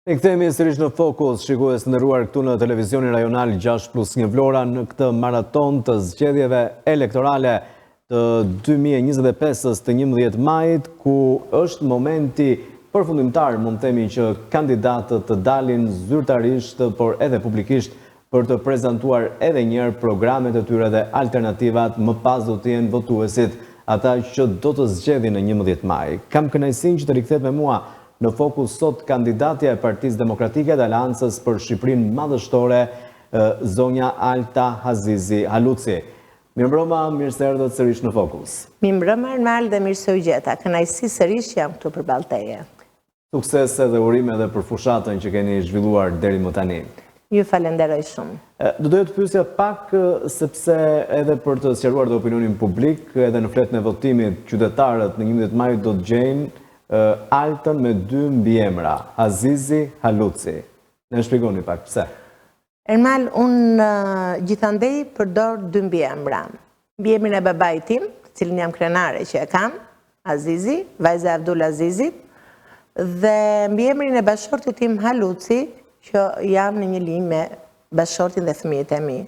Ne kthehemi sërish në Fokus, shikues të nderuar këtu në televizionin rajonal 6+1 Vlora në këtë maraton të zgjedhjeve elektorale të 2025-s të 11 majit, ku është momenti përfundimtar, mund të themi, që kandidatët të dalin zyrtarisht, por edhe publikisht për të prezantuar edhe njëherë programet e tyre dhe alternativat, më pas do të jenë votuesit, ata që do të zgjedhin në 11 maj. Kam kënaqësinë që të rikthehet me mua në Fokus sot kandidatja e Partisë Demokratike dhe Aleancës për Shqipërinë Madhështore, zonja Alta Hazizi Haluci. Mirëmbrëma, mirë se erdhët sërish në Fokus. Mirëmbrëma Armal dhe mirë se u gjeta. Kënaqësi sërish që jam këtu përballë teje. Suksese dhe urime edhe për fushatën që keni zhvilluar deri më tani. Ju falenderoj shumë. Do doja të pyesja pak, sepse edhe për të sqaruar dhe opinionin publik, edhe në fletën e votimit, qytetarët në 11 maj do të gjejnë Altën me 2 mbiemra, Hazizi Haluci. Ne shpjegoni pak pse. Ermal, unë gjithandej përdor 2 mbiemra. Mbiemrin e babait tim, cilin jam krenare që e kam, Azizi, vajza e Abdul Azizit, dhe mbiemrin e bashortit tim Haluci, që jam në një linjë me bashortin dhe fëmijët e mi.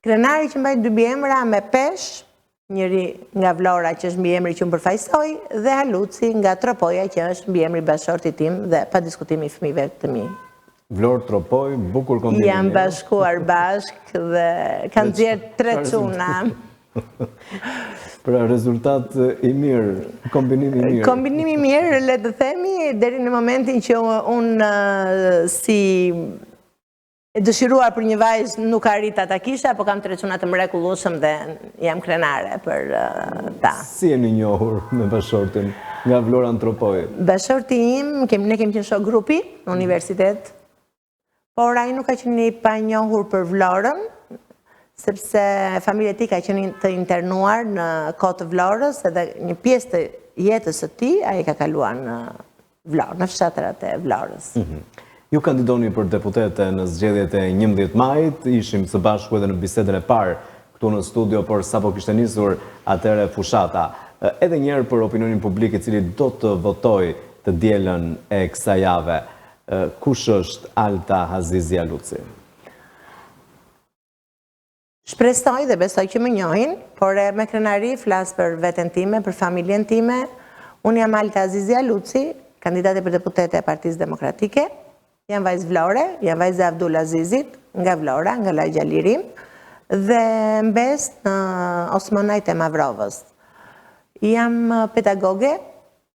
Krenari që mbaj 2 mbiemra me pesh, njëri nga Vlora që është mbiemri që më përfaqësoj, dhe Haluci nga Tropoja që është mbiemri bashortit tim dhe pa diskutim i fëmijëve të mi. Vlorë, Tropoj, bukur kombinim. Jam bashkuar bashk dhe kanë nxjerr 3 çuna. Pra rezultat i mirë, kombinim i mirë. Kombinim i mirë, le të themi, deri në momentin që unë si e dëshiruar për një vajzë nuk arrita ta kisha, po kam 3 çuna të mrekullueshëm dhe jam krenare për ta. Si jeni njohur me bashortin nga Vlora në Tropoj? Bashorti im, ne kemi qenë shoq grupi në universitet, por ai nuk ka qenë i panjohur për Vlorën, sepse familja e tij ka qenë të internuar në kohë të Vlorës, edhe një pjesë të jetës së tij ai ka kaluar në Vlorë, në fshatrat e Vlorës. Ju kandidoni për deputete në zgjedhjet e 11 majit, ishim së bashku edhe në bisedën e parë këtu në studio, por sapo kishte nisur atëherë fushata. Edhe njerë për opinionin publik i cili do të votoj të dielën e kësaj jave. Kush është Alta Hazizi Haluci? Shpresoj dhe besoj që më njohin, por me krenari flas për veten time, për familjen time. Unë jam Alta Hazizi Haluci, kandidate për deputete e Partisë Demokratike. Jam vajzë Vlore, jam vajzë e Abdul Azizit, nga Vlora, nga Lagja Lirim, dhe mbes në Osmanajt e Mavrovës. Jam pedagoge,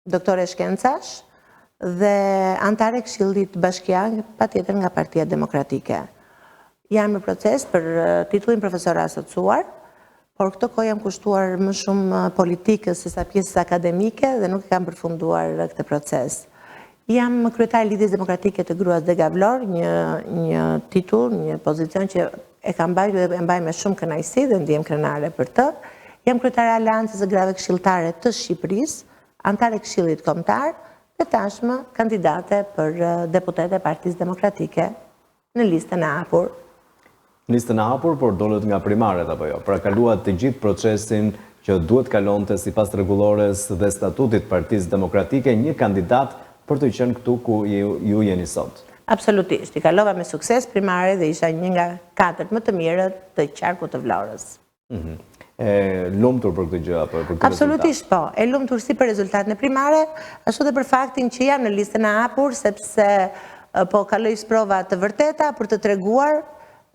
doktore shkencash, dhe antare Këshillit Bashkiak, patjetër nga Partia Demokratike. Jam në proces për titullin profesor asociuar, por këto kohë jam kushtuar më shumë politikës se sa pjesës akademike dhe nuk kam përfunduar këtë proces. Jam kryetare e Lidhjes Demokratike të Gruas dhe Vlorë, një titull, një pozicion që e kam mbajtur dhe e mbaj me shumë kënaqësi dhe ndihem krenare për të. Jam kryetare e Aleancës së Grave Këshilltare të Shqipërisë, antare e Këshillit Kombëtar dhe tashmë kandidate për deputete e Partisë Demokratike në listën e hapur. Listën e hapur, por dolët nga primaret apo jo? Pra kaluat të gjithë procesin që duhet kalonte sipas rregullores dhe statutit Partisë Demokratike një kandidat për të qenë këtu ku ju jeni sot. Absolutisht, i kalova me sukses primare dhe isha një nga 4 më të mirët të qarkut të Vlorës. E lumtur për këtë gjë apo për këtë? Absolutisht po, e lumtur si për rezultatin e primare, ashtu dhe për faktin që jam në listën e hapur, sepse po kaloj sprova të vërteta për të treguar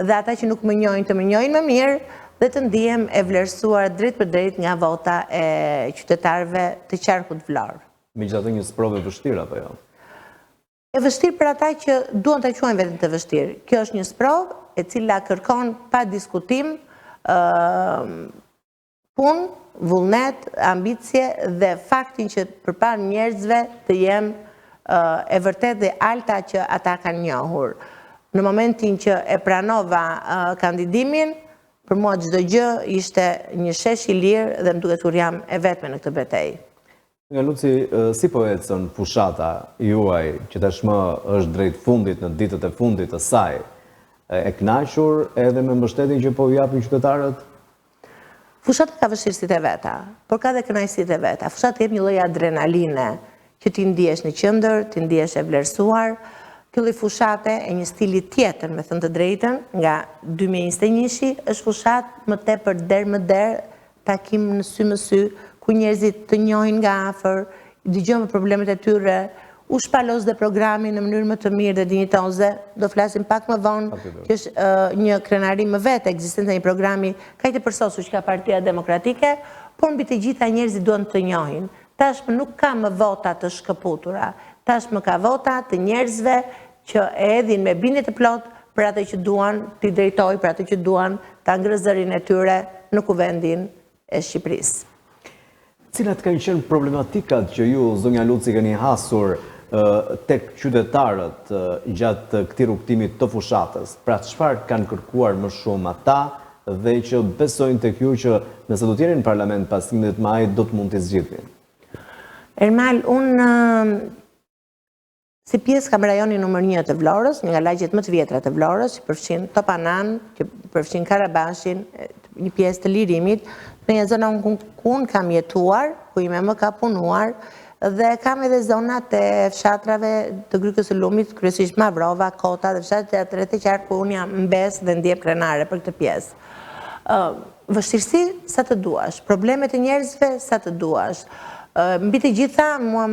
dhe ata që nuk më njohin të më njohin më mirë dhe të ndihem e vlerësuar drejt për drejt nga vota e qytetarëve të qarkut Vlorë. Megjithatë një sprovë e vështirë apo jo? E vështirë për ata që duan të quajnë veten të vështirë. Kjo është një sprovë e cila kërkon pa diskutim punë, vullnet, ambicie dhe faktin që përpara njerëzve të jem e vërtet dhe Alta që ata kanë njohur. Në momentin që e pranova kandidimin, për mua çdo gjë ishte një shesh i lirë dhe më duket kur jam e vetme në këtë betejë. Nga Luci, si po ecën fushata juaj, që tashmë është drejt fundit në ditët e fundit të saj, e kënaqur edhe me mbështetjen që po ju japin qytetarët? Fushata ka vështirësitë e veta, por ka dhe kënaqësitë e veta. Fushata jep një lloj adrenaline që ti ndihesh në qendër, ti ndihesh e vlerësuar, Këllë fushate e një stili tjetër, me thënë të drejtën, nga 2021 është fushat më tepër derë më derë, takim në sy më sy, ku njerëzit të njohin nga afër, dëgjojnë problemet e tyre, u shpalos dhe programi në mënyrë më të mirë dhe dinjitoze, do flasim pak më vonë, që është një krenari më vetë, ekzistenca një programi kajtë përsosu që ka Partia Demokratike, por mbi të gjitha njerëzit duan të njohin. Tashmë nuk ka më vota të shkëputura, tashmë ka vota të njerëzve që e edhin me bindje të plot për atë që duan të drejtoj, për atë që duan të ngrënë zërin e tyre në kuvendin e Shqipërisë. Cilat kanë qenë problematikat që ju, zonja Luci, keni hasur tek qytetarët gjatë këtij rrugtimit të fushatës? Pra çfarë kanë kërkuar më shumë ata dhe që besojnë tek ju që nëse do të jeni në parlament pas 11 majit do të mund të zgjidhin? Ermal, unë si pjesë kam rajonin numër 1 të Vlorës, një nga lagjet më të vjetra të Vlorës, që përfshin Topanan, që përfshin Karabashin, një pjesë të Lirimit, në një zona ku unë kam jetuar, ku ime më ka punuar, dhe kam edhe zonat e fshatrave të Grykës së Lumit, kryesisht Mavrova, Kota dhe fshatrat e Rrethë Qark, ku unë jam mbes dhe ndjep krenare për këtë pjesë. Vështirësi sa të duash, problemet e njerëzve sa të duash. Mbi të gjitha, mua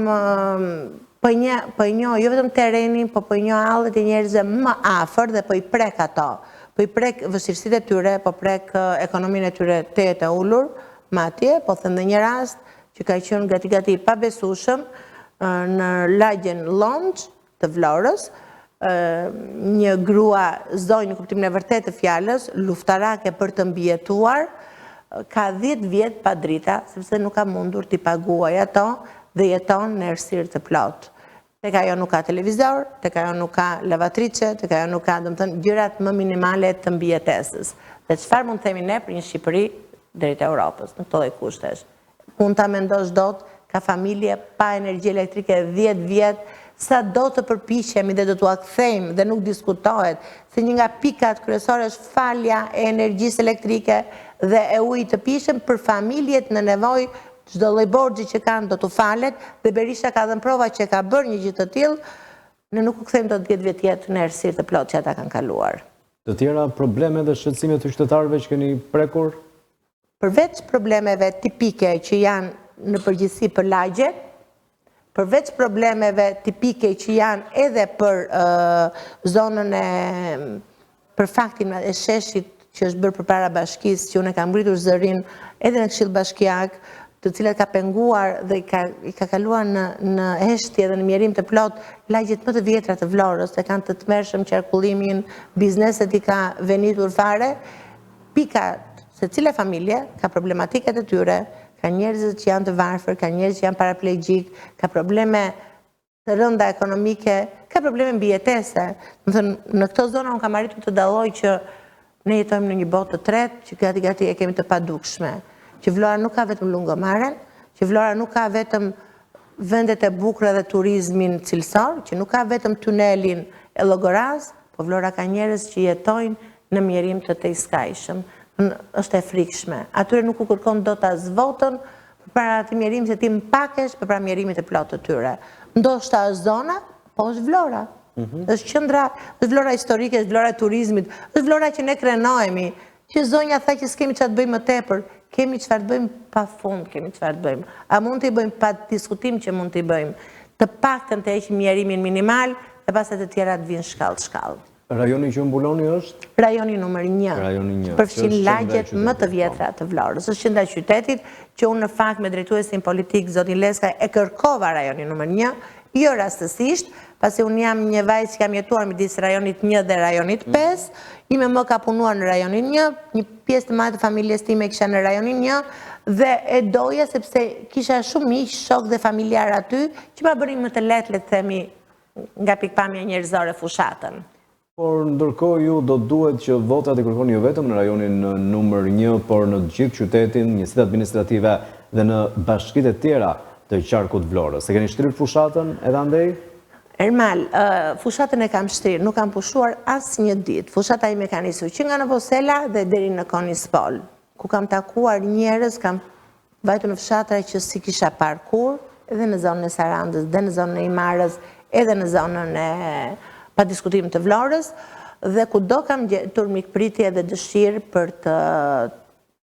po i njoh jo vetëm terrenin, po i njoh hallet e njerëzve më afër dhe po i prek ato. Po i prek vështirësitë e tyre, po prek ekonominë e tyre të jetë ulur, matje, po thënë dhe një rast që ka qenë gati i pabesueshëm në lagjen Lonç të Vlorës, një grua zonjë në kuptimin e vërtetë të fjalës, luftarake për të mbijetuar, ka 10 vjet pa drita, sepse nuk ka mundur t'i paguaj ato dhe jeton në errësirë të plotë. Tek ajo nuk ka televizor, tek ajo nuk ka lavatriçe, tek ajo nuk ka, domethënë, gjërat më minimale të mbijetesës. Dhe çfarë mund të themi ne për një Shqipëri drejt Europës, në këto lloj kushtesh? Mund ta mendosh dot, ka familje pa energji elektrike 10 vjet, sa do të përpiqemi dhe do t'u kthejmë dhe nuk diskutohet, se një nga pikat kryesore është falja e energjisë elektrike dhe e ujit të pishëm për familjet në nevojë. Çdo lloj borxhi që kanë do t'u falet, dhe Berisha ka dhënë prova që ka bërë një gjë të tillë, ne nuk u kthejmë dot 10 vjet tjetër në errësirë të plotë që ata kanë kaluar. Të tjera probleme dhe shqetësime të qytetarëve që keni prekur? Përveç problemeve tipike që janë në përgjithësi për lagje, përveç problemeve tipike që janë edhe për zonën për faktin e sheshit që është bërë përpara bashkisë, që unë kam ngritur zërin edhe në Këshill Bashkiak, të cilat ka penguar dhe i ka kaluar në heshtje dhe në mjerim të plot lagjet më të vjetra të Vlorës, e kanë të tmerrshëm qarkullimin, bizneset i ka venitur fare, pika se cila familje ka problematikat e tyre, ka njerëz që janë të varfër, ka njerëz që janë paraplegjik, ka probleme të rënda ekonomike, ka probleme mbijetese. Në këto zona unë kam arritur të dalloj që ne jetojmë në një botë të tretë, që gati e kemi të padukshme. Që Vlora nuk ka vetëm lungomaren, që Vlora nuk ka vetëm vendet e bukura dhe turizmin cilësor, që nuk ka vetëm tunelin e Llogoras, po Vlora ka njerëz që jetojnë në mjerim të tejskajshëm. Është e frikshme. Atyre nuk u kërkon dot as votën përpara atij mjerimi se ti mpakesh përpara mjerimit të plotë të tyre. Ndoshta është zona, po është Vlora. Është qendra, është Vlora historike, është Vlora e turizmit, është Vlora që ne krenohemi, që zonja tha që s'kemi çfarë të bëjmë më tepër, kemi çfarë të bëjmë pafund, kemi çfarë të bëjmë. A mund t'i bëjmë pa diskutim që mund t'i bëjmë? Të paktën të heqim mjerimin minimal dhe pastaj të tjerat vinë shkallë. Rajoni që mbuloni është? Rajoni numër 1, përfshin lagjet më të vjetra të Vlorës. Është qendra e qytetit, që unë në fakt me drejtuesin politik, zotin Leska, e kërkova rajoni numër 1, jo rastësisht, pasi unë jam një vajzë që kam jetuar midis rajonit 1 dhe rajonit 5, ime më ka punuar në rajonin 1, një pjesë të madhe të familjes time kisha në rajonin 1, dhe e doja sepse kisha shumë miq, shok dhe familjar aty, që ma bënin më të lehtë, le të themi, nga pikpamja njerëzore fushatën. Por ndërkohë ju do duhet që votat i kërkoni jo vetëm në rajonin numër 1, por në gjithë qytetin, njësitë administrative dhe në bashkitë e tjera të qarkut Vlorës. E keni shtrirë fushatën edhe andej? Ermal, fushatën e kam shtrirë, nuk kam pushuar asë një ditë. Fushata ime ka nisur që nga në Vosela dhe deri në Konispol, ku kam takuar njerëz, kam vajtu në fshatra që si kisha parkur, edhe në zonën e Sarandës, edhe në zonën e Imarës, edhe në zonën e pa diskutim të Vlorës, dhe kudo kam gjetur mikpritje dhe dëshirë për të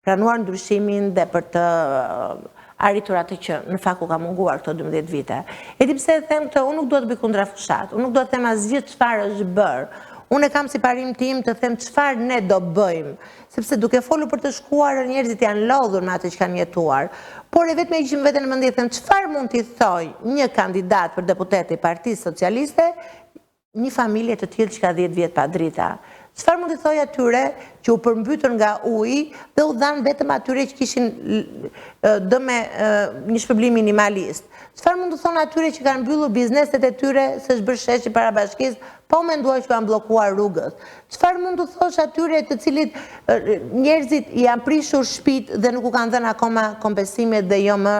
pranuar ndryshimin dhe për të arritur atë që në fakt u ka munguar këto 12 vite. E di pse e them këtë, unë nuk do të bëj kundra fushat, unë nuk do të them asgjë çfarë është bërë. Unë e kam si parim tim të them çfarë ne do bëjmë, sepse duke folur për të shkuar, njerëzit janë lodhur me atë që kanë jetuar. Por e vetëm e kishim veten në mendje të them çfarë mund t'i thoj një kandidat për deputet i Partisë Socialiste, një familje të tillë që ka 10 vjet pa drita. Çfarë mund t'i thoj atyre që u përmbytën nga uji dhe u dhanë vetëm atyre që kishin dëme një shpërblim minimalist? Çfarë mund të thonë atyre që kanë mbyllur bizneset e tyre se është bërë sheshi para bashkisë, po menduar që kanë bllokuar rrugët? Çfarë mund të thosh atyre të cilit njerëzit i janë prishur shtëpitë dhe nuk u kanë dhënë akoma kompensimet dhe jo më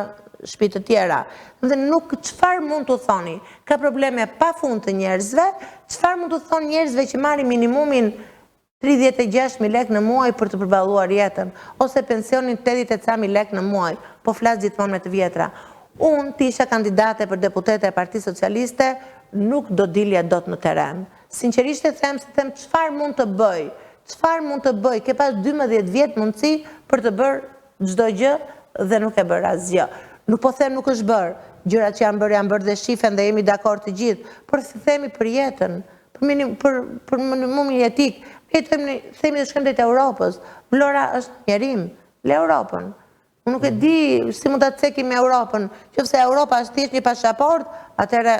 shtëpi të tjera? Dhe nuk çfarë mund të thoni? Ka probleme pafund të njerëzve, çfarë mund të thonë njerëzve që marrin minimumin 36.000 lekë në muaj për të përballuar jetën, ose pensionin 80.000 lekë në muaj, po flas gjithmonë me të vjetra. Unë të isha kandidate për deputete e Partisë Socialiste, nuk do dilja dot në terren. Sinqerisht e them çfarë mund të bëj? Çfarë mund të bëj? Ke pas 12 vjet mundësi për të bërë çdo gjë dhe nuk e bër asgjë. Nuk po them nuk është bërë. Gjërat që janë bërë dhe shifen dhe jemi dakord të gjithë, por themi për jetën, për minimumin jetik. Themi të shkojmë drejt Europës. Vlora është njerim, le Europën. Unë nuk e di si mund ta cekim me Europën. Nëse Europa është thjesht një pasaport, atëherë.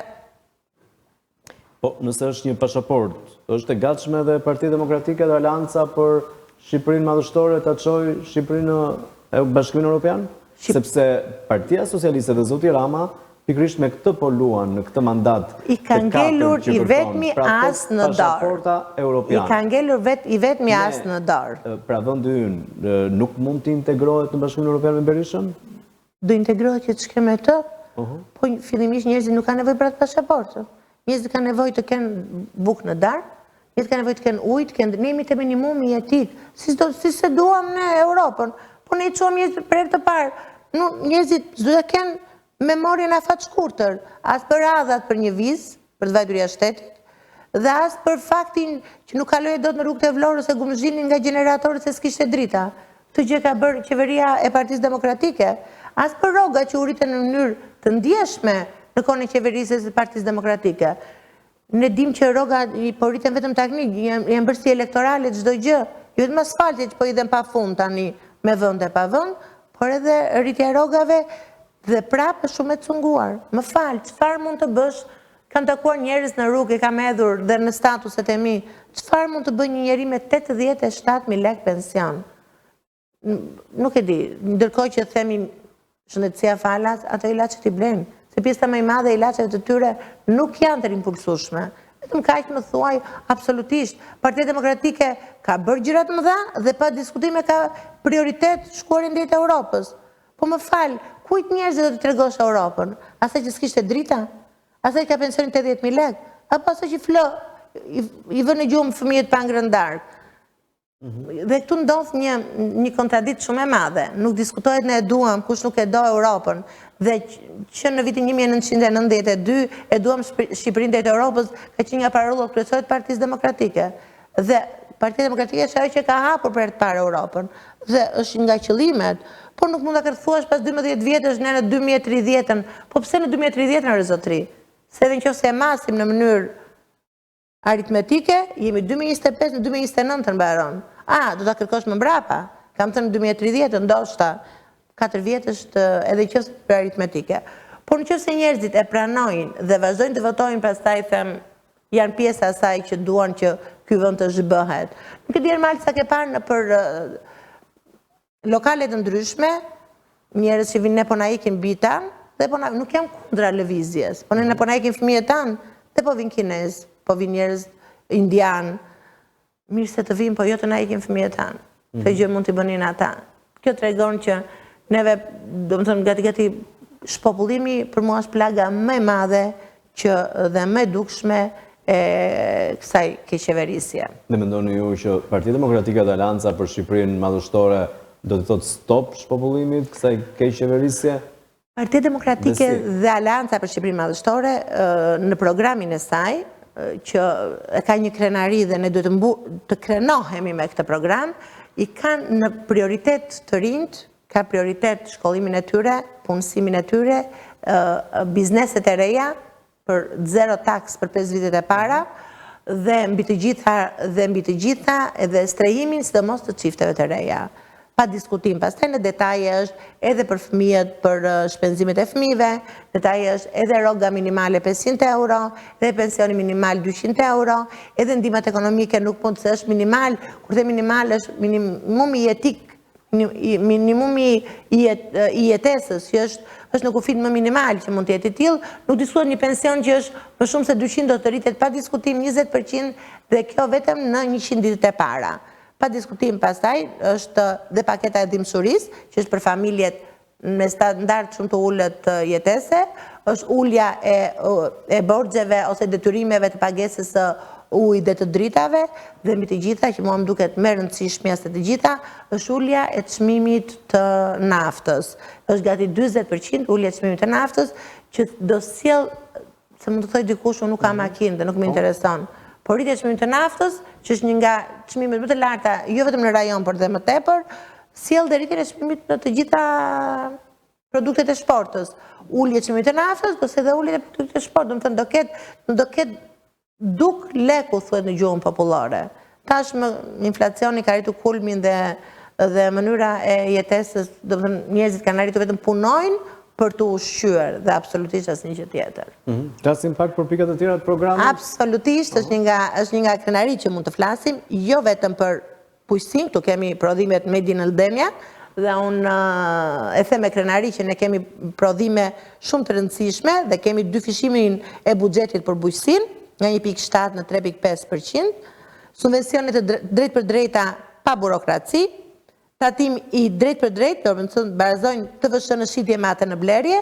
Po, nëse është një pasaport, është e gatshme dhe Partia Demokratike dhe Alanca për Shqipërinë madhështore ta çojë Shqipërinë në Bashkimin Evropian? Sepse Partia Socialiste dhe zoti Rama pikërisht me këtë po luan në këtë mandat. I ka ngelur i vetmi as në dorë. Pasaporta europiane. I ka ngelur i vetmi as në dorë. Pra vendi ynë nuk mund të integrohet në Bashkimin Evropian me Berishën? Do integrohet që të shkojmë me të? Po fillimisht njerëzit nuk kanë nevojë për atë pasaportë. Njerëzit kanë nevojë të kenë bukë në darkë, njerëzit kanë nevojë të kenë ujë, të kenë ndërmimi të minimumi jetik. Si se duam në Europën, po ne i çuam njerëzit për herë të parë. Njerëzit do të kenë memorien afat shkurtër, as për radhat për një vizë, për të vajtur jashtë shtetit, dhe as për faktin që nuk kaloi dot në rrugët e Vlorës e gumzhinin nga gjeneratorët se s'kishte drita. Këtë gjë ka bërë qeveria e Partisë Demokratike, as për rroga që u rriten në mënyrë të ndjeshme në kohën e qeverisë së Partisë Demokratike. Ne dim që rroga po rriten vetëm tani, janë bërë si elektorale çdo gjë, jo vetëm asfalti që po i dhen pafund tani me vend e pa vend, por edhe rritja e rrogave. Dhe prapë shumë e cunguar. Më fal, çfarë mund të bësh? Kam takuar njerëz në rrugë, kam hedhur dhe në statuset e mi. Çfarë mund të bëj një njeri me 87.000 lekë pension? Nuk e di. Ndërkohë që themi shëndetësia falas, ato ilaçet i blejnë. Se pjesa më e madhe e ilaçeve të tyre nuk janë të rimpulsueshme. Vetëm kaq më thuaj absolutisht. Partia Demokratike ka bërë gjëra të mëdha dhe pa diskutime ka prioritet shkuarin drejt Europës. Po më fal, kujt njerëzve do të tregosh Europën? Asaj që s'kishte drita? Asaj që ka pensionin 80.000 lekë? Apo asaj që i vën në gjumë fëmijët pa ngrënë darkë? Dhe këtu ndodh një kontradikt shumë e madhe. Nuk diskutohet ne e duam, kush nuk e do Europën. Dhe që në vitin 1992 e duam Shqipërinë drejt Europës, ka qenë nga parollat kryesore të Partisë Demokratike. Dhe Partia Demokratike është ajo që ka hapur për herë të parë Europën. Dhe është nga qëllimet. Por nuk mund ta kërthuash pas 12 vjetësh në 2030-ën. Po pse në 2030-ën në zotëri? Se edhe nëse e masim në mënyrë aritmetike, jemi 2025 në 2029 mbaron. Do ta kërkosh më mbrapa. Kam thënë 2030, ndoshta 4 vjetësh edhe nëse për aritmetike. Por nëse njerëzit e pranojnë dhe vazhdojnë të votojnë, pastaj them janë pjesë e asaj që duan që ky vend të zhbëhet. Nuk e di mal sa ke parë për lokale të ndryshme, njerëz që vinë ne po na ikin bitan, dhe nuk jam kundra lëvizjes, po ne po na ikin fëmijët tanë, dhe po vinë kinez, po vinë njerëz indian, mirë se të vinë, po jo të na ikin fëmijët tanë. Këtë gjë mund t'i bënin ata. Kjo tregon që neve, domethënë gati shpopullimi për mua është plaga më e madhe që dhe më e dukshme e kësaj keqeverisje. Ne mendoni ju që Partia Demokratike dhe Alanca për Shqipërinë madhështore do të thotë stop shpopullimit kësaj keqeverisje? Partia Demokratike dhe Alanca për Shqipërinë madhështore në programin e saj që ka një krenari dhe ne duhet të krenohemi me këtë program, i kanë në prioritet të rinjt, ka prioritet shkollimin e tyre, punësimin e tyre, bizneset e reja, për zero tax për 5 vitet e para, dhe mbi të gjitha edhe strehimin sidomos të çifteve të reja. Pa diskutim, pastaj në detaje është edhe për fëmijët, për shpenzimet e fëmijëve, detaje është edhe rroga minimale 500 euro, edhe pensioni minimal 200 euro, edhe ndihmat ekonomike nuk mund të është minimal, kur the minimal është minimumi jetik, minimumi i jetesës, që është në kufit më minimal që mund të jetë i tillë, nuk diskutohet një pension që është më shumë se 200 do të rritet pa diskutim 20% dhe kjo vetëm në 100 ditët e para. Pa diskutim pastaj është dhe paketa e ndihmësurisë, që është për familjet me standard shumë të ulët jetese, është ulja e borxheve ose detyrimeve të pagesës së ujit dhe të dritave, dhe mbi të gjitha, që mua më duket më e rëndësishmja se të gjitha, është ulja e çmimit të naftës. Është gati 40% ulja e çmimit të naftës, që do sjell, se mund të thoj dikush, unë nuk kam makinë dhe nuk më intereson. Por rritja e çmimit të naftës, që është një nga çmimet më të larta, jo vetëm në rajon, por dhe më tepër, sjell dhe rritjen e çmimit në të gjitha produktet e shportës. Ulje e çmimit të naftës, do se dhe ulje e produktet e shportës, do ketë duk leku, thuhet në gjuhën popullore. Tashmë inflacioni ka rritur kulmin dhe mënyra e jetesës, do të thënë njerëzit kanë arritur vetëm punojnë për të ushqyer dhe absolutisht asnjë gjë tjetër. Flasim pak për pikat e tjera të programit? Absolutisht, është një nga krenari që mund të flasim, jo vetëm për bujqësinë, këtu kemi prodhimet Made in Albania, dhe unë e them me krenari që ne kemi prodhime shumë të rëndësishme dhe kemi dyfishimin e buxhetit për bujqësinë, nga 1.7 në 3.5%, subvencionet e drejt për drejta pa burokraci, tatim i drejt për drejt, barazojnë të vëshë në shitje me atë në blerje,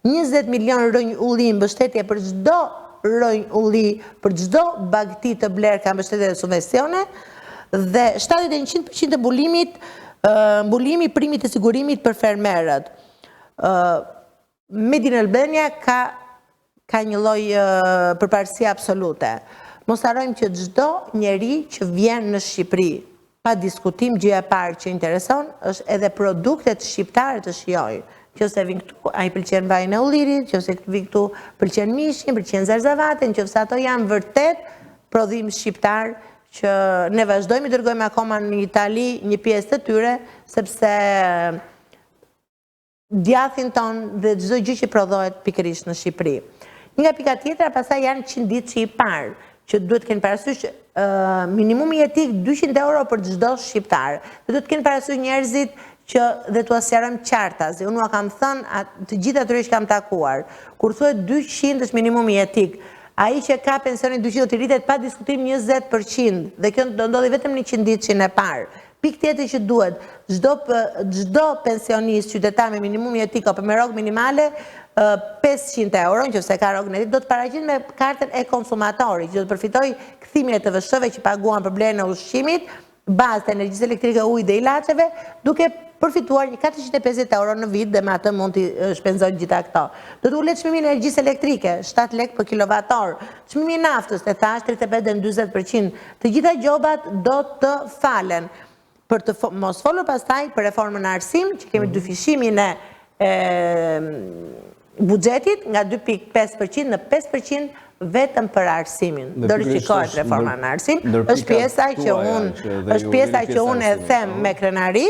20 milion rënj ulli mbështetje për çdo rënj ulli, për çdo bagti të bler ka mbështetje dhe subvencione, dhe 71% të mbulimi primit të sigurimit për fermerët. Made in Albania ka një lloj përparësie absolute. Mos harrojmë që çdo njeri që vjen në Shqipëri, pa diskutim, gjëja e parë që intereson është edhe produktet shqiptare të shijojnë. Nëse vin këtu, ai pëlqen vajin e ullirit, nëse vin këtu, pëlqen mishin, pëlqen zarzavaten, nëse ato janë vërtet prodhim shqiptar që ne vazhdojmë i dërgojmë akoma në Itali një pjesë të tyre, sepse djathin ton dhe çdo gjë që prodhohet pikërisht në Shqipëri. Një nga pikat tjetra pastaj janë 100 ditë që i parë, që duhet të kenë parasysh minimumi jetik 200 euro për çdo shqiptar. Dhe duhet të kenë parasysh njerëzit që dhe t'u sqarojmë qartazi. Unë ua kam thënë të gjithë atyre që kam takuar, kur thuhet 200 është minimumi jetik, ai që ka pensionin 200 do të rritet pa diskutim 20%, dhe kjo do ndodhi vetëm 100 ditëshin e parë. Pikë tjetër që duhet, çdo pensionist qytetar me minimum jetik apo me rrogë minimale 500 euro, nëse ka rrogën e tij, do të paraqit me kartën e konsumatorit, që do të përfitoj kthimin e TVSH-ve që paguan për blerjen e ushqimit, bazë të energjisë elektrike, ujit dhe ilaçeve, duke përfituar 450 euro në vit dhe me atë mund të shpenzojnë gjitha këto. Do të ulet çmimi i energjisë elektrike, 7 lekë për kilovator, çmimi i naftës, e thash 35 deri në 40%. Të gjitha gjobat do të falen. Për të mos folur pastaj për reformën e arsimit, që kemi dyfishimin e buxhetit nga 2.5% në 5% vetëm për arsimin. Do rishikohet reforma në arsim. Është pjesa që unë e them me krenari,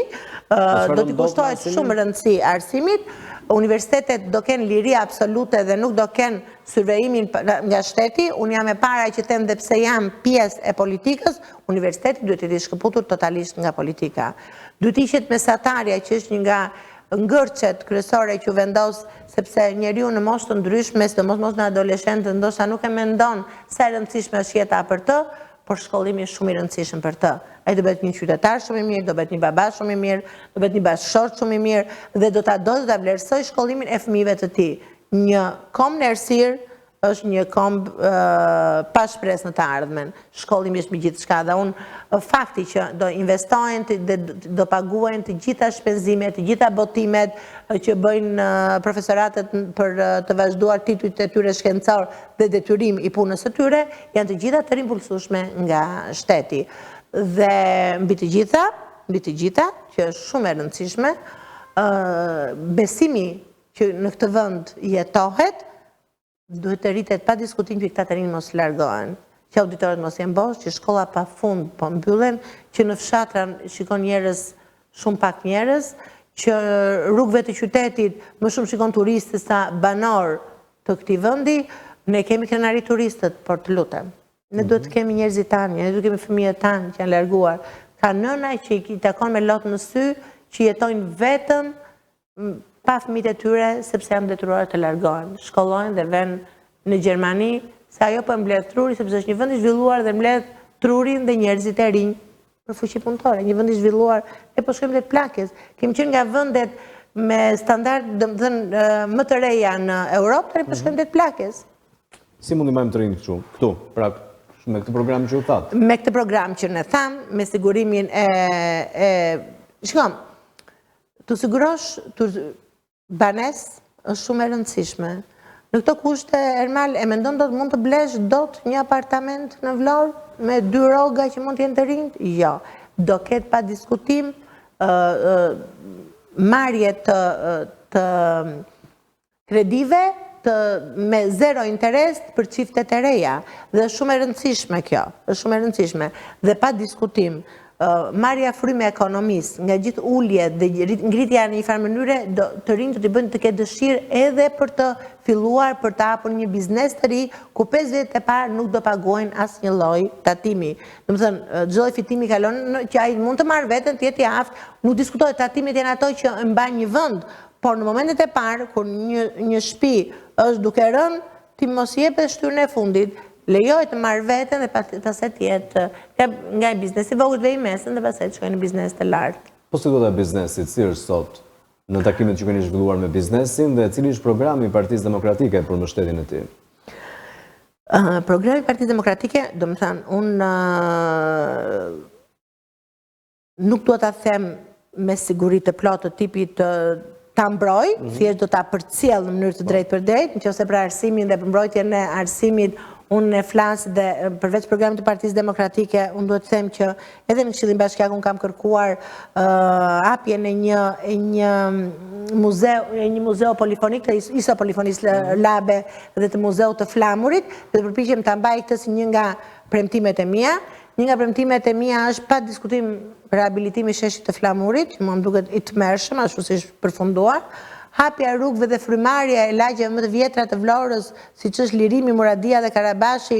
do t'i kushtohet shumë rëndësi arsimit. Universitetet do kenë liri absolute dhe nuk do kenë survejimin nga shteti. Unë jam e para që them dhe pse jam pjesë e politikës, universiteti duhet të shkëputur totalisht nga politika. Duhet ishet mesatarja që është një nga ngërçet kryesore që vendos, sepse njeriu në moshë të ndryshme, sidomos në adoleshentë, ndoshta nuk e mendon sa e rëndësishme është jeta për të, por shkollimi është shumë i rëndësishëm për të. Ai do bëhet një qytetar shumë i mirë, do bëhet një baba shumë i mirë, do bëhet një bashkëshort shumë i mirë dhe do ta vlerësoj shkollimin e fëmijëve të tij. Një kom në errësirë është një kombë pa shpresë në të ardhmen. Shkollimi është me gjithë shka dhe unë fakti që do investojnë dhe do paguajnë të gjitha shpenzimet, të gjitha botimet që bëjnë profesoratët për të vazhduar titujt e tyre shkencor dhe detyrim i punës së tyre, janë të gjitha të rimpulsueshme nga shteti. Dhe mbi të gjitha, që është shumë e rëndësishme, besimi që në këtë vend jetohet, duhet të rritet pa diskutim që këta të rinj mos largohen, që auditorët mos jenë bosh, që shkolla pa fund po mbyllen, që në fshatra shikon njerëz, shumë pak njerëz, që rrugëve të qytetit më shumë shikon turistë sa banor të këtij vendi. Ne kemi krenari turistët, por të lutem. Ne duhet të kemi njerëzit tanë, ne duhet të kemi fëmijët tanë që janë larguar. Ka nëna që i takon me lot në sy, që jetojnë vetëm pa fëmijët e tyre, sepse janë detyruar të largohen. Shkollojnë dhe vënë në Gjermani, se ajo po mbledh truri, sepse është një vend i zhvilluar dhe mbledh trurin dhe njerëzit e rinj për fuqi punëtore. Një vend i zhvilluar, ne po shkojmë drejt plakës. Kemi qenë nga vendet me standard, domethënë më të reja në Europë, tani po shkojmë drejt plakës. Si mundi mbajmë të rinj këtu, pra me këtë program që u thatë? Me këtë program që ne tham, me sigurimin shikoj, të sigurosh banes është shumë e rëndësishme. Në këto kushte, Ermal, e mendon do të mund të blesh dot një apartament në Vlorë me 2 rroga që mund të jenë të rinjt? Jo. Do ketë pa diskutim marrje të kredive me 0 interes për çiftet e reja. Dhe është shumë e rëndësishme kjo. Është shumë e rëndësishme. Dhe pa diskutim, marrja fryme ekonomisë, nga gjithë uljet dhe ngritja në një farë mënyre, të rinjtë të bëjnë të ketë dëshirë edhe për të filluar, për të hapur një biznes të ri, ku 5 vjet e parë nuk do paguajnë asnjë lloj tatimi. Domethënë, çdo lloj fitimi kalon që ai mund të marrë veten, të jetë i aftë, nuk diskutohet, tatimet janë ato që mbajnë një vend, por në momentet e parë kur një shtëpi është duke rënë, ti mos jep shtyrën e fundit. Lejohet të marrë veten dhe pastaj të jetë nga biznesi i vogël dhe i mesëm dhe pastaj të shkojnë në biznes të lartë. Po si do të biznesit, si është sot në takimet që keni zhvilluar me biznesin dhe cili është programi i Partisë Demokratike për mbështetjen e tij? Programi i Partisë Demokratike, domethënë, unë nuk dua ta them me siguri të plotë të tipit ta mbroj, thjesht do ta përcjell në mënyrë të drejtë për drejtë, nëse për arsimin dhe për mbrojtjen e arsimit. Unë e flas dhe përveç programit të Partisë Demokratike, unë duhet të them që edhe në Këshillin Bashkiak unë kam kërkuar hapjen e një muzeu polifonik, të ISO Polifonis Labe dhe të muzeut të Flamurit, dhe përpiqem ta mbaj këtë si një nga premtimet e mia. Një nga premtimet e mia është pa diskutim rehabilitimi i sheshit të Flamurit, që më duket i tmerrshëm, ashtu si është përfunduar. Hapja rrugëve dhe frymarrja e lagjeve më të vjetra të Vlorës, siç është Lirimi, Muradia dhe Karabashi,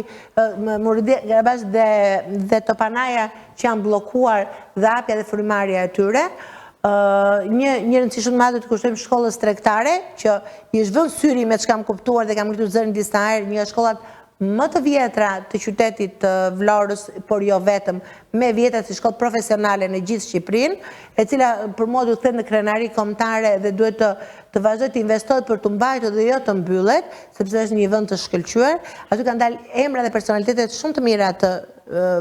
dhe Topanaja që janë bllokuar, dhe hapja dhe frymarrja e tyre. Një rëndësi shumë të madhe të kushtojmë shkollës tregtare, që i është vënë syri me çka kam kuptuar dhe kam ngritur zërin disa herë, një nga shkollat më të vjetra të qytetit të Vlorës, por jo vetëm, me vjetra si shkollë profesionale në gjithë Shqipërinë, e cila për mua duhet të thënë në krenari kombëtare dhe duhet të vazhdoj të investohet për të mbajtur dhe jo të mbyllet, sepse është një vend të shkëlqyer. Aty kanë dalë emra dhe personalitetet shumë të mira të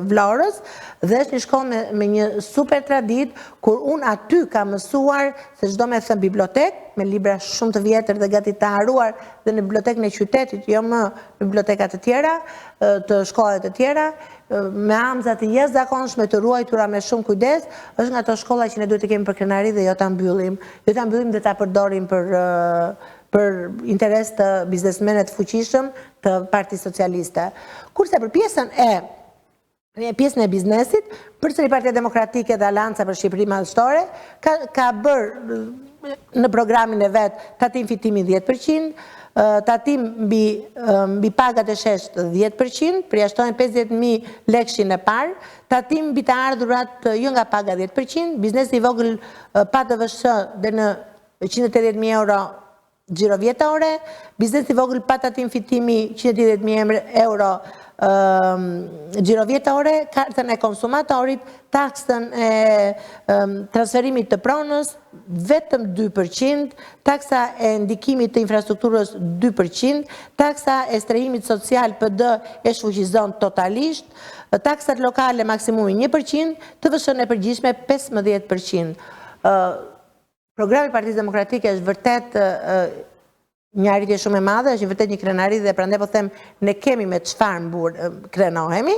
Vlorës dhe është një shkollë me një super traditë, kur unë aty kam mësuar se çdo me thënë bibliotek, me libra shumë të vjetër dhe gati të haruar dhe në bibliotekën e qytetit, jo më në bibliotekat të tjera, të shkollat të tjera, me amza të jashtëzakonshme të ruajtura me shumë kujdes, është nga ato shkolla që ne duhet të kemi për krenari dhe jo ta mbyllim. Jo ta mbyllim dhe ta përdorim për interes të biznesmenët fuqishëm të Partisë Socialiste. Kurse për pjesën e biznesit, përsëri Partia Demokratike dhe Alanca për Shqipëri Madhështore ka bërë në programin e vet tatim fitimi 10%, tatim mbi pagat e shesht 10%, përjashtojnë 50.000 lekshin e parë, tatim mbi të ardhurat jo nga paga 10%, biznesi i vogël pa TVSH dhe në 180.000 euro xhiro vjetore, biznesi i vogël pa tatim fitimi 180.000 euro xhirovjetore, kartën e konsumatorit, taksën e transferimit të pronës, vetëm 2%, taksa e ndikimit të infrastrukturës 2%, taksa e strehimit social PD e shfuqizon totalisht, taksat lokale maksimumi 1%, TVSH-n e përgjithshme 15%. Programi Partisë Demokratike është vërtet një arritje shumë e madhe, është vërtet një krenari dhe prandaj po them ne kemi me çfarë krenohemi.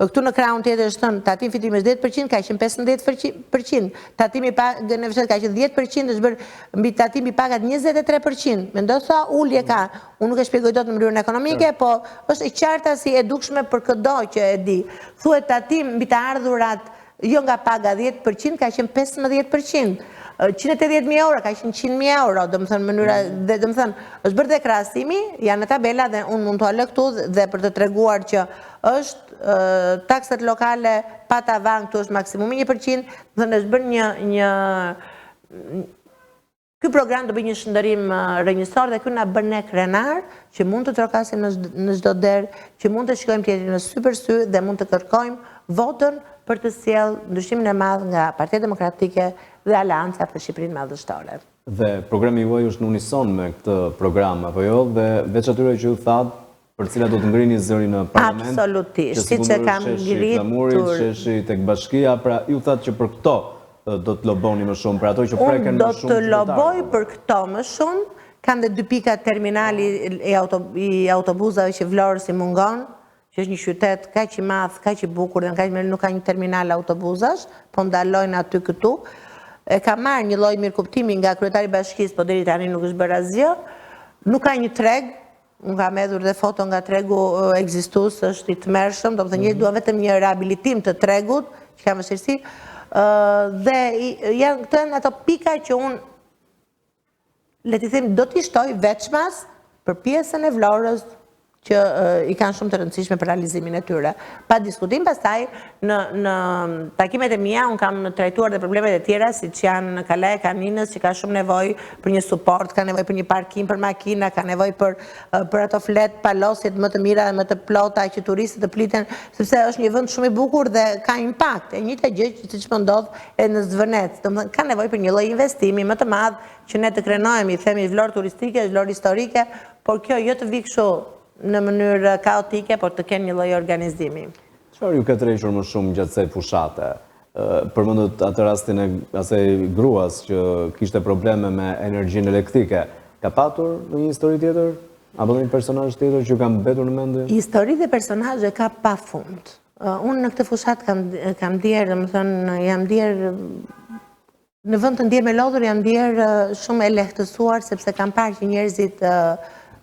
Këtu në krahun tjetër është thënë tatim fitimi është 10%, ka qenë 15%, tatimi pagë në fshat ka qenë 10%, është bërë mbi tatimi pagat 23%. Mendoj sa ulje ka. Unë nuk e shpjegoj dot në mënyrën ekonomike, po është e qarta si e dukshme për çdo që e di. Thuhet tatim mbi të ardhurat jo nga paga 10%, ka qenë 15%. 180.000 euro, ka qenë 100.000 euro, do më thënë mënyra, dhe do më thënë, është bërë dhe krahasimi, janë në tabela dhe unë mund të alë këtu dhe për të treguar që është taksat lokale pa tavan, këtu është maksimumi 1%, më thënë është bërë një ky program do bëj një shëndërim rrënjësor dhe ky na bën ne krenar që mund të trokasim në çdo derë, që mund të shikojmë tjetrin në sy për sy dhe mund të kërkojmë votën për të sjellë ndryshimin e madh nga Partia Demokratike dhe Aleanca për Shqipërinë Madhështore. Dhe programi juaj është në unison me këtë program apo jo, dhe veç atyre që ju thatë për cilat do të ngrini zërin në parlament. Absolutisht, siç e kam ngritur. Sheshi tek bashkia, pra ju thatë që për këto do të loboni më shumë, për ato që preken më shumë. Unë do të loboj për këto më shumë, kanë dhe 2 pika terminali i autobusave që Vlorës i mungon, që është një qytet kaq i madh, kaq i bukur dhe kaq nuk ka një terminal autobusash, po ndalojnë aty këtu. E ka marrë një lloj mirëkuptimi nga kryetari i bashkisë, po deri tani nuk është bërë asgjë. Nuk ka një treg, unë kam hedhur dhe foto nga tregu ekzistues, është i tmerrshëm, do të thënë duan vetëm një rehabilitim të tregut, që ka vështirësi. Dhe janë këto ato pika që unë le të them do t'i shtoj veçmas për pjesën e Vlorës që i kanë shumë të rëndësishme për realizimin e tyre. Pa diskutim, pastaj në takimet e mia unë kam trajtuar dhe problemet e tjera, siç janë Kalaja e Kaninës, që ka shumë nevojë për një suport, ka nevojë për një parkim për makina, ka nevojë për ato flet palosjet më të mira dhe më të plota që turistët të pliten, sepse është një vend shumë i bukur dhe ka impakt. E njëjta gjë siç po ndodh në Zvënec, domethënë ka nevojë për një lloj investimi më të madh që ne të krenohemi, themi Vlorë turistike, Vlorë historike, por kjo jo të vi kështu në mënyrë kaotike, por të kenë një lloj organizimi. Çfarë ju ka tërhequr më shumë gjatë kësaj fushate? Përmendët atë rastin e asaj gruas që kishte probleme me energjinë elektrike. Ka patur në një histori tjetër? Apo në një personazh tjetër që ka mbetur në mendje? Histori dhe personazhe ka pafund. Unë në këtë fushat kam ndjer, domethënë jam ndjer në vend të ndjer me lodhur, jam ndjer shumë e lehtësuar sepse kam parë që njerëzit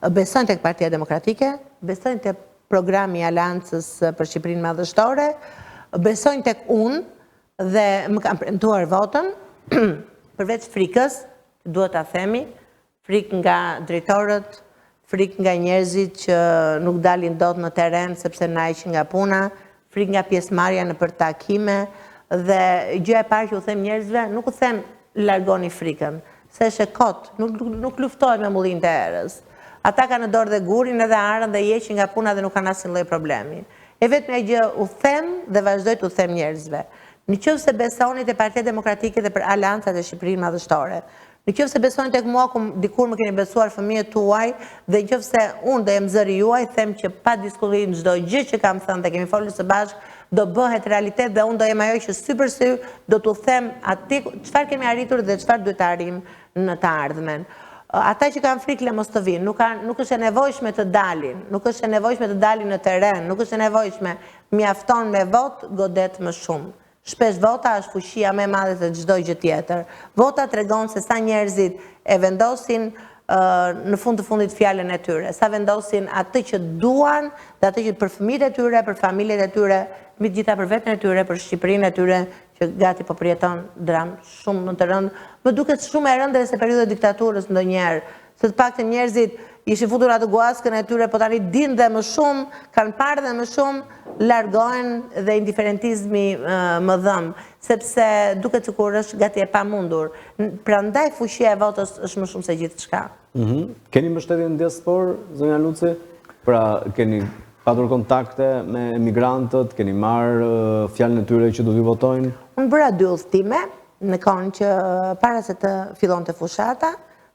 besojnë tek Partia Demokratike, besojnë tek programi i Aleancës për Shqipërinë Madhështore, besojnë tek unë dhe më kanë premtuar votën, përveç frikës, duhet ta themi, frikë nga drejtorët, frikë nga njerëzit që nuk dalin dot në terren sepse na heqin nga puna, frikë nga pjesëmarrja në për takime dhe gjëja e parë që u them njerëzve, nuk u them largoni frikën, se është e kot, nuk luftohet me mullinë e erës. Ata kanë në dorë dhe gurin edhe arën dhe jeqin nga puna dhe nuk kanë asnjë lloj problemi. E vetmja gjë u them dhe vazhdoj të u them njerëzve. Nëse besoni te Partia Demokratike dhe për Aleancat e Shqipërinë Madhështore, nëse besoni tek mua ku dikur më keni besuar fëmijët tuaj dhe nëse unë do jem zëri juaj, them që pa diskutim çdo gjë që kam thënë dhe kemi folur së bashku do bëhet realitet dhe unë do jem ajo që sy për sy do t'u them aty çfarë kemi arritur dhe çfarë duhet të arrijmë në të ardhmen. Ata që kanë frikë le mos të vinë, nuk është e nevojshme të dalin, nuk është e nevojshme të dalin në terren, nuk është e nevojshme, mjafton me votë, godet më shumë. Shpesh vota është fuqia më e madhe se çdo gjë tjetër. Vota tregon se sa njerëzit e vendosin në fund të fundit fjalën e tyre, sa vendosin atë që duan dhe atë që për fëmijët e tyre, për familjet e tyre, mbi të gjitha për veten e tyre, për Shqipërinë e tyre, që gati po përjeton dram shumë më të rëndë. Më duket shumë e rëndë se periudha e diktaturës ndonjëherë, se të paktën njerëzit ishin futur atë guaskën e tyre, po tani dinë dhe më shumë, kanë parë dhe më shumë, largohen dhe indiferentizmi më dhëm, sepse duket sikur është gati e pamundur. Prandaj fuqia e votës është më shumë se gjithçka. Keni mbështetje në diasporë, zonja Luci? Pra keni patur kontakte me emigrantët, keni marrë fjalën e tyre që do t'i votojnë? Unë bëra 2 udhëtime, në kohën që para se të fillonte fushata,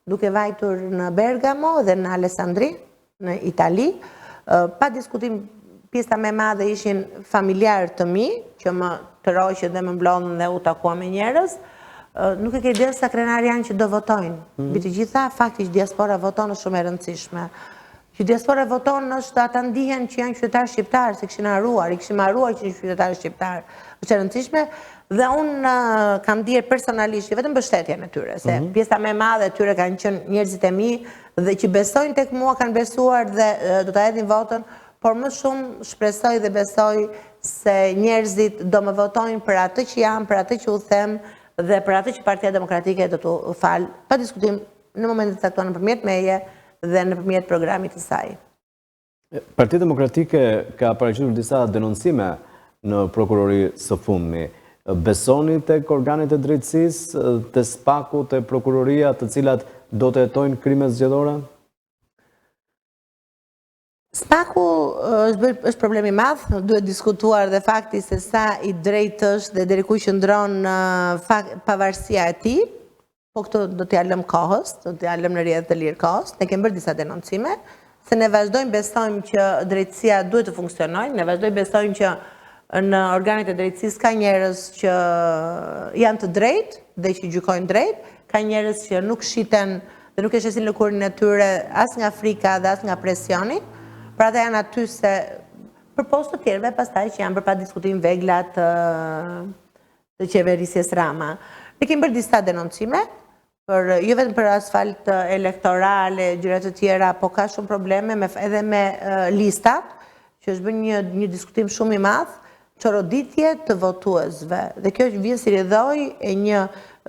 duke vajtur në Bergamo dhe në Alessandri, në Itali. Pa diskutim, pjesa më e madhe ishin familjarë të mi, që më të roqë dhe më mblodhën dhe u takua me njerëz. Nuk e ke ide sa krenar janë që do votojnë. Mbi të gjitha, faktisht diaspora voton është shumë e rëndësishme. Që diaspora voton është ata ndihen që janë qytetarë shqiptarë, se këshin harruar, i këshim harruar që janë qytetarë shqiptarë. Është e rëndësishme dhe unë kam dirë personalisht, vetëm mbështetjen e tyre, se pjesa më e madhe e tyre kanë qenë njerëzit e mi dhe që besojnë tek mua kanë besuar dhe do ta hedhin votën, por më shumë shpresoj dhe besoj se njerëzit do më votojnë për atë që jam, për atë që u them dhe për atë që Partia Demokratike do të falë, pa diskutim në momentet të caktuara nëpërmjet meje dhe nëpërmjet programit të saj. Partia Demokratike ka paraqitur disa denoncime në prokurori së fundmi. Besoni tek organet e drejtësisë, te SPAK-u, te prokuroria, të cilat do të hetojnë krime zgjedhore? SPAK-u është problemi madh, duhet diskutuar dhe fakti se sa i drejtë është dhe deri ku qëndron pavarësia e tij, po këto do t'ja lëm kohës, do t'ja lëm në rrjedhë të lirë kohës. Ne kemi bërë disa denoncime, se ne vazhdojmë besojmë që drejtësia duhet të funksionojë, ne vazhdojmë besojmë që në organet e drejtësisë ka njerëz që janë të drejtë dhe që gjykojnë drejt, ka njerëz që nuk shiten dhe nuk e shesin lëkurin e tyre as nga frika dhe as nga presioni. Pra ata janë aty se për postë të tjerëve pastaj që janë për pa diskutim veglat të qeverisjes Rama. Ne kemi bërë disa denoncime, jo vetëm për asfalt elektorale, gjëra të tjera, po ka shumë probleme edhe me listat, që është bërë një diskutim shumë i madh, çoroditje të votuesve. Dhe kjo vjen si rrjedhoj e një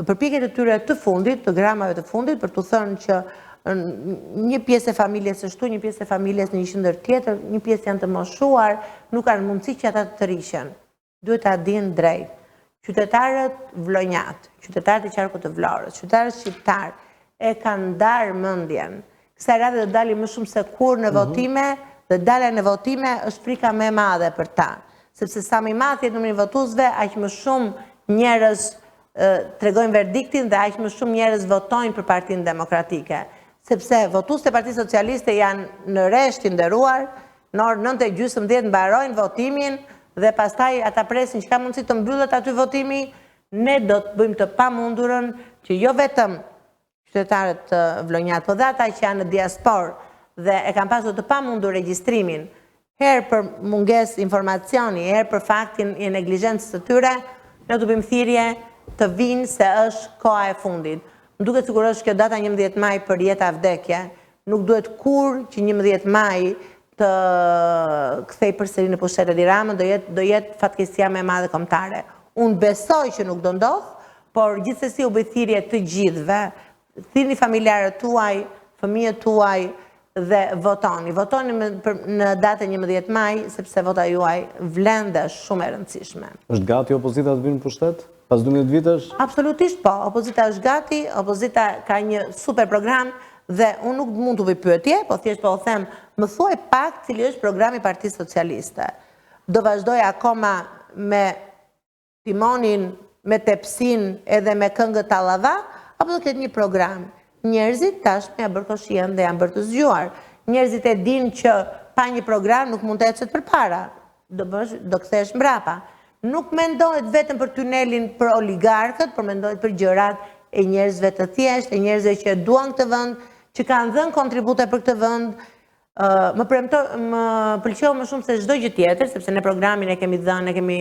përpjekje të tyre të fundit, të gramave të fundit, për të thënë që një pjesë e familjes është këtu, një pjesë e familjes në një qendër tjetër, një pjesë janë të moshuar, nuk kanë mundësi që ata të rrishen. Duhet ta dinë drejt. Qytetarët vlonjat, qytetarët e qarkut të Vlorës, qytetarët shqiptar e kanë ndarë mendjen. Kësaj radhe do dalin më shumë se kur në votime, dhe dalja në votime është frika më e madhe për ta. Sepse sa më i madh jetë numri i votuesve, aq më shumë njerëz tregojnë verdiktin dhe aq më shumë njerëz votojnë për Partinë Demokratike. Sepse votuesit e Partisë Socialiste janë në rresht të nderuar, në orën 9:30 mbarojnë votimin dhe pastaj ata presin që ka mundësi të mbyllet aty votimi. Ne do të bëjmë të pamundurën që jo vetëm qytetarët vlonjat, por dhe ata që janë në diasporë dhe e kanë pasur të pamundur regjistrimin, herë për mungesë informacioni, herë për faktin e neglizhencës së tyre, ne do të bëjmë thirrje të vinë se është koha e fundit. Më duket sigurisht kjo data 11 maj për jetë a vdekje, nuk duhet kur që 11 maj të kthej përsëri në pushtetin e Ramës, do jetë fatkeqësia më e madhe kombëtare. Unë besoj që nuk do ndodh, por gjithsesi u bëj thirrje të gjithëve, thirrni familjarët tuaj, fëmijët tuaj dhe votoni. Votoni në datën 11 maj, sepse vota juaj vlen dhe është shumë e rëndësishme. Është gati opozita të vinë në pushtet? Pas 12 vitesh? Absolutisht po. Opozita është gati, opozita ka një super program dhe unë nuk mund të vi pyetje, po thjesht po o them, më thuaj pak cili është programi Partisë Socialiste. Do vazhdoj akoma me timonin, me tepsin edhe me këngët tallava, apo do ketë një program? Njerëzit tashmë ja bërë koshien dhe janë bërë të zgjuar. Njerëzit e dinë që pa një program nuk mund të ecet përpara. Do kthehesh mbrapa. Nuk mendohet vetëm për tunelin për oligarkët, por mendohet për gjërat e njerëzve të thjeshtë, e njerëzve që duan këtë vend, që kanë dhënë kontribute për këtë vend. Më pëlqeu më shumë se çdo gjë tjetër, sepse ne programin e kemi dhënë, e kemi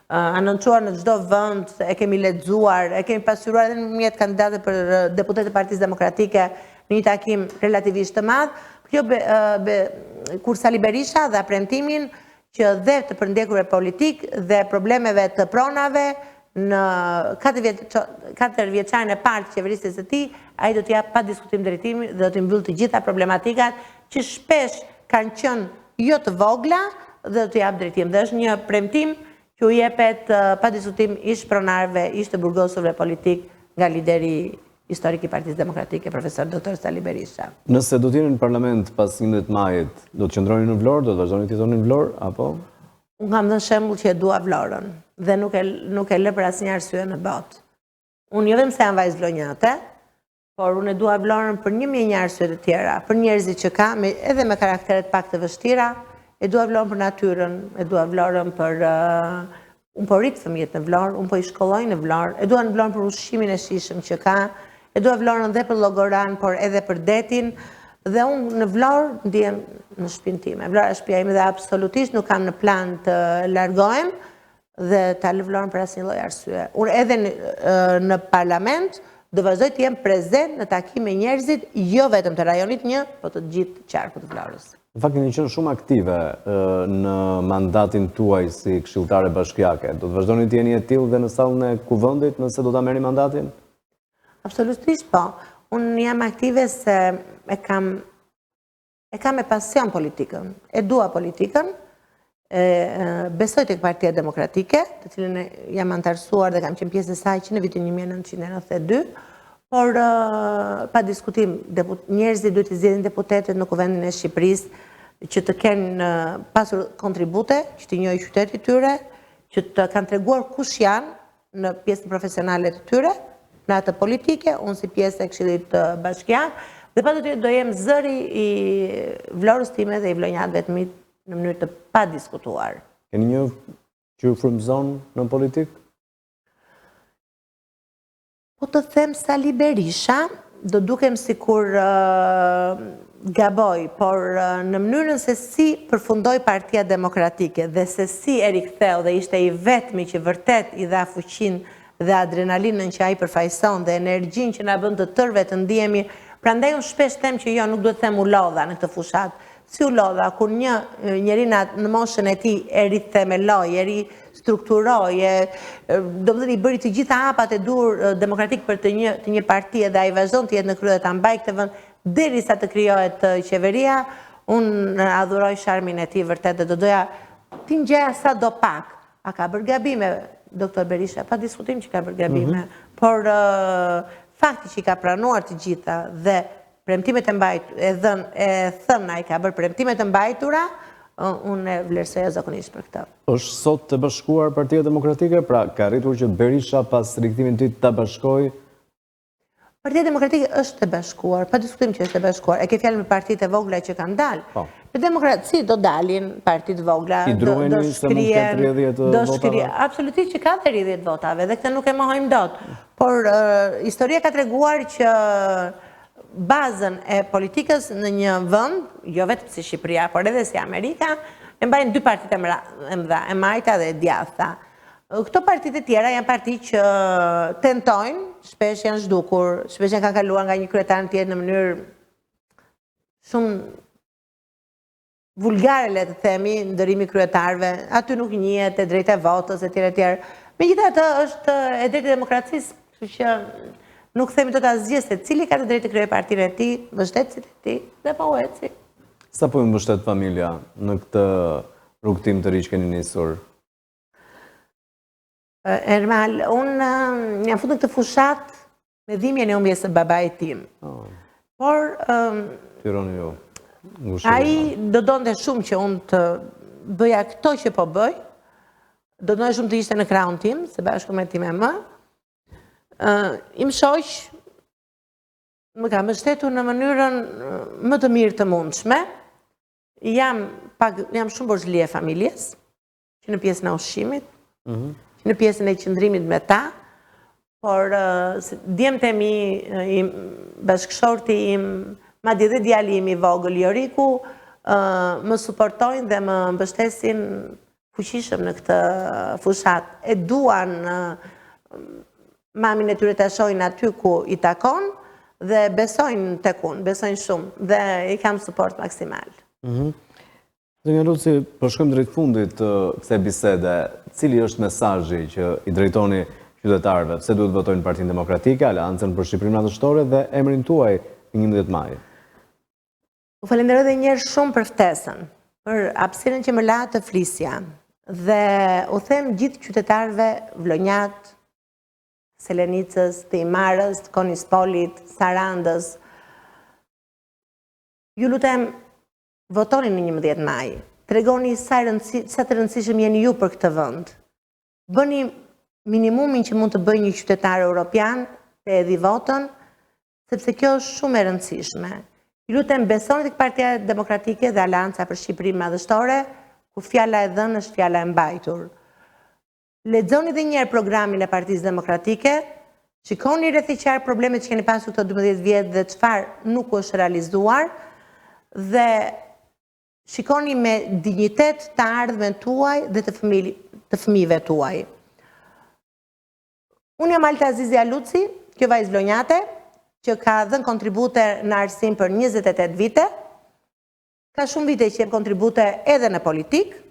anoncuar në çdo vend, e kemi lexuar, e kemi pasuruar edhe nëpërmjet kandidatëve për deputetë të Partisë Demokratike në një takim relativisht të madh. Kjo kur Sali Berisha dha premtimin që dhe të përndjekurve politik dhe problemeve të pronave në 4 vjeçarin e parë të qeverisjes së tij, ai do të jap pa diskutim drejtimin dhe do të mbyll të gjitha problematikat që shpesh kanë qenë jo të vogla dhe do të jap drejtim. Dhe është një premtim që u jepet pa diskutim ish pronarëve, ish të burgosurve politik nga lideri historik i Partisë Demokratike, profesor Dr. Sali Berisha. Nëse do t'jeni në parlament pas 11 majit, do të qëndroni në Vlorë, do të vazhdoni të jetoni në Vlorë, apo? Unë kam dhënë shembull që e dua Vlorën dhe nuk e lë për asnjë arsye në botë. Unë jo vetëm se jam vajzë vlonjate, por unë e dua Vlorën për 1001 arsye të tjera, për njerëzit që ka, edhe me karakteret pak të vështira, e dua Vlorën për natyrën, e dua Vlorën për unë po rrit fëmijët në Vlorë, unë po i shkolloj në Vlorë, e dua në Vlorën për ushqimin e shijshëm që ka, e dua Vlorën dhe për Llogoran, por edhe për detin, dhe unë në Vlorë ndihem në shtëpinë time. Vlora është shtëpia ime dhe absolutisht nuk kam në plan të largohem dhe ta lë Vlorën për asnjë lloj arsye. Unë edhe në parlament do vazhdoj të jem prezent në takime me njerëzit, jo vetëm të rajonit 1, por të gjithë qarkut të Vlorës. Në fakt keni qenë shumë aktive në mandatin tuaj si këshilltare bashkiake. Do të vazhdoni të jeni e tillë dhe në sallën e kuvendit nëse do ta merrni mandatin? Absolutisht po. Unë jam aktive se e kam me pasion politikën, e dua politikën, besoj tek Partia Demokratike, të cilën jam antarësuar dhe kam qenë pjesë e saj që në vitin 1992, por pa diskutim, njerëzit duhet të zgjedhin deputetët në Kuvendin e Shqipërisë që të kenë pasur kontribute, që të njohin qytetin e tyre, që të kanë treguar kush janë në pjesën profesionale të tyre, në atë politike, unë si pjesë e Këshillit Bashkiak, dhe patjetër do jem zëri i Vlorës time dhe i vlonjatëve të mi në mënyrë të pa diskutuar. Keni një që ju frymëzon në politikë? Po të them Sali Berisha, do dukem sikur gaboj, por në mënyrën se si përfundoi Partia Demokratike dhe se si e riktheu dhe ishte i vetmi që vërtet i dha fuqinë dhe adrenalinën që ai përfaqëson dhe energjinë që na bën të tërëve të ndihemi. Prandaj unë shpesh them që jo, nuk duhet të them u lodha në këtë fushat. Si u lodha, kur një njeri në moshën e tij e rithemeloi, e ristrukturoi, domethënë i bëri të gjitha hapat e dur demokratik për të një parti dhe ai vazhdon të jetë në krye dhe ta mbajë këtë vend derisa të krijohet qeveria, unë adhuroj sharmin e tij vërtet dhe do doja ti ngjeja sa do pak. A ka bërë gabime Dr. Berisha, pa diskutim që ka bërë gabime, por fakti që i ka pranuar të gjitha dhe premtimet e mbajtura, e thënë ai ka bërë premtimet e mbajtura, unë e vlerësoja zakonisht për këtë. Është sot të bashkuar Partia Demokratike, pra ka arritur që Berisha pas rikthimin të tij ta bashkojë? Partia Demokratike është e bashkuar, pa diskutim që është e bashkuar. E ke fjalën me partitë e vogla që kanë dalë. Për demokraci do dalin partitë vogla, do shkrihen, do shkrihen. Absolutisht që ka dhe rrjedhjet votave dhe këtë nuk e mohojmë dot. Por historia ka treguar që bazën e politikës në një vend, jo vetëm si Shqipëria, por edhe si Amerika, e mbajnë dy partitë e mëdha, e majta dhe e djathta. Këto partitë e tjera janë parti që tentojnë, shpesh janë zhdukur, shpesh janë kanë kaluar nga një kryetar në tjetër në mënyrë shumë vulgare, le të themi, ndërrimi kryetarëve, aty nuk njihet e drejta e votës etj etj. Megjithatë është e drejtë e demokracisë, kështu që nuk themi dot asgjë se cili ka të drejtë të krijojë partinë e tij, mbështetësit e tij dhe pa u eci. Sa po ju mbështet familja në këtë rrugtim të ri që keni nisur? Ermal, unë jam futur në këtë fushat me dhimbjen e humbjes së babait tim. Por Tyroni ju. Ai do donte shumë që unë të bëja këto që po bëj. Do donte shumë të ishte në krahun tim, së bashku me tim e më. Im shoq më ka mbështetur në mënyrën më të mirë të mundshme. Jam shumë borxhlie e familjes, që në pjesën e ushqimit, në pjesën e qëndrimit me ta, por djemtë e mi, bashkëshorti im, madje dhe djali im i vogël Joriku, më suportojnë dhe më mbështesin fuqishëm në këtë fushat. E duan mamin e tyre të shohin aty ku i takon dhe besojnë tek unë, besojnë shumë dhe i kam suport maksimal. Zënja Luci, përshkojmë drejt fundit të kësaj bisede, cili është mesazhi që i drejtoni qytetarëve, pse duhet votojnë Partinë Demokratike, Aleancën për Shqipërinë Madhështore dhe emrin tuaj në 11 maj? U falenderoj edhe një herë shumë për ftesën, për hapësirën që më la të flisja dhe u them gjithë qytetarëve vlonjat, Selenicës, të Imarës, të Konispolit, Sarandës. Ju lutem, votoni në 11 maj. Tregoni sa të rëndësishëm jeni ju për këtë vend. Bëni minimumin që mund të bëjë një qytetar europian të hedhë votën, sepse kjo është shumë e rëndësishme. Ju lutem, besoni tek Partia Demokratike dhe Alanca për Shqipërinë Madhështore, ku fjala e dhënë është fjala e mbajtur. Lexoni edhe një herë programin e Partisë Demokratike, shikoni rreth i qartë problemet që keni pasur këto 12 vjet dhe çfarë nuk është realizuar, dhe shikoni me dinjitet të ardhmen tuaj dhe të fëmijëve tuaj. Unë jam Alta Azizia Luci, kjo vajzë vlonjate, që ka dhënë kontribute në arsim për 28 vite, ka shumë vite që jem kontribute edhe në politikë,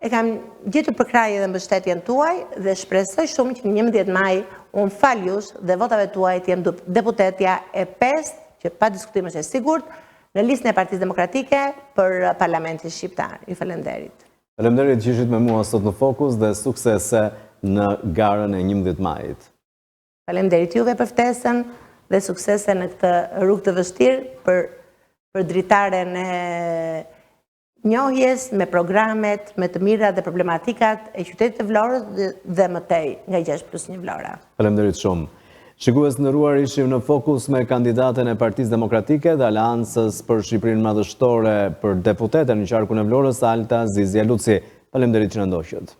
e kam gjetur përkrahje dhe mbështetjen tuaj dhe shpresoj shumë që në 11 maj unë fal jush dhe votave tuaj të jem deputetja e 5, që pa diskutim është e sigurt, në listën e Partisë Demokratike për Parlamentin Shqiptar. Ju falenderit. Falenderit që ishit me mua sot në Fokus dhe suksese në garën e 11 majit. Falenderit juve për ftesën dhe suksese në këtë rrugë të vështirë për dritaren e njohjes me programet, me të mira dhe problematikat e qytetit të Vlorës dhe mëtej nga 6+1 Vlora. Falenderit shumë. Shikues të nderuar, ishim në Fokus me kandidaten e Partisë Demokratike dhe Aleancës për Shqipërinë Madhështore për deputete në qarkun e Vlorës, Alta Azizia Luci. Falenderit që na ndoqët.